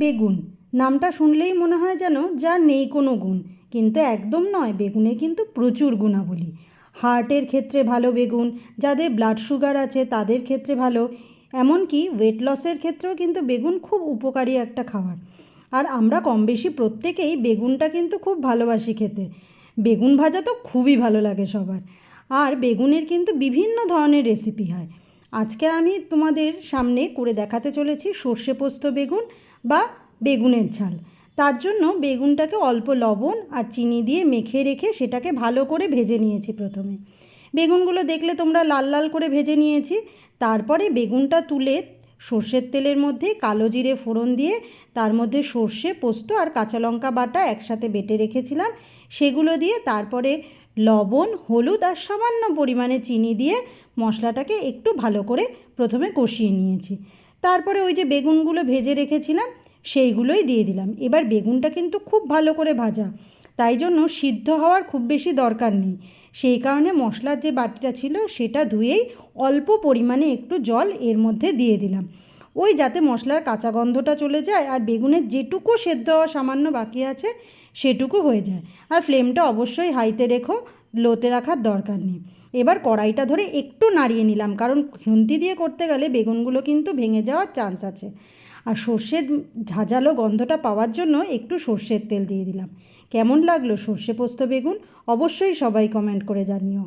বেগুন নামটা শুনলেই মনে হয় যেন যার নেই কোনো গুণ, কিন্তু একদম নয়। বেগুনে কিন্তু প্রচুর গুণাবলী। হার্টের ক্ষেত্রে ভালো বেগুন, যাদের ব্লাড সুগার আছে তাদের ক্ষেত্রে ভালো, এমনকি ওয়েট লসের ক্ষেত্রেও কিন্তু বেগুন খুব উপকারী একটা খাবার। আর আমরা কম বেশি প্রত্যেকেই বেগুনটা কিন্তু খুব ভালোবাসি খেতে। বেগুন ভাজা তো খুবই ভালো লাগে সবার। আর বেগুনের কিন্তু বিভিন্ন ধরনের রেসিপি হয়। আজকে আমি তোমাদের সামনে করে দেখাতে চলেছি সর্ষে পোস্ত বেগুন বা বেগুনের ঝাল। তার জন্য বেগুনটাকে অল্প লবণ আর চিনি দিয়ে মেখে রেখে সেটাকে ভালো করে ভেজে নিয়েছি। প্রথমে বেগুনগুলো দেখলে তোমরা লাল লাল করে ভেজে নিয়েছি। তারপরে বেগুনটা তুলে সর্ষের তেলের মধ্যে কালো জিরে ফোড়ন দিয়ে তার মধ্যে সর্ষে পোস্ত আর কাঁচা লঙ্কা বাটা একসাথে বেটে রেখেছিলাম, সেগুলো দিয়ে তারপরে লবণ, হলুদ আর সামান্য পরিমাণে চিনি দিয়ে মশলাটাকে একটু ভালো করে প্রথমে কষিয়ে নিয়েছি। তারপরে ওই যে বেগুনগুলো ভেজে রেখেছিলাম সেইগুলোই দিয়ে দিলাম। এবার বেগুনটা কিন্তু খুব ভালো করে ভাজা, তাই জন্য সিদ্ধ হওয়ার খুব বেশি দরকার নেই। সেই কারণে মশলার যে বাটিটা ছিল সেটা ধুয়েই অল্প পরিমাণে একটু জল এর মধ্যে দিয়ে দিলাম, ওই যাতে মশলার কাঁচা গন্ধটা চলে যায় আর বেগুনের যেটুকু সেদ্ধ হওয়া সামান্য বাকি আছে সেটুকু হয়ে যায়। আর ফ্লেমটা অবশ্যই হাইতে রেখো, লোতে রাখার দরকার নেই। এবার কড়াইটা ধরে একটু নাড়িয়ে নিলাম, কারণ খুন্তি দিয়ে করতে গেলে বেগুনগুলো কিন্তু ভেঙে যাওয়ার চান্স আছে। আর সর্ষের ঝাঁঝালো গন্ধটা পাওয়ার জন্য একটু সর্ষের তেল দিয়ে দিলাম। কেমন লাগলো সর্ষে পোস্ত বেগুন অবশ্যই সবাই কমেন্ট করে জানিও।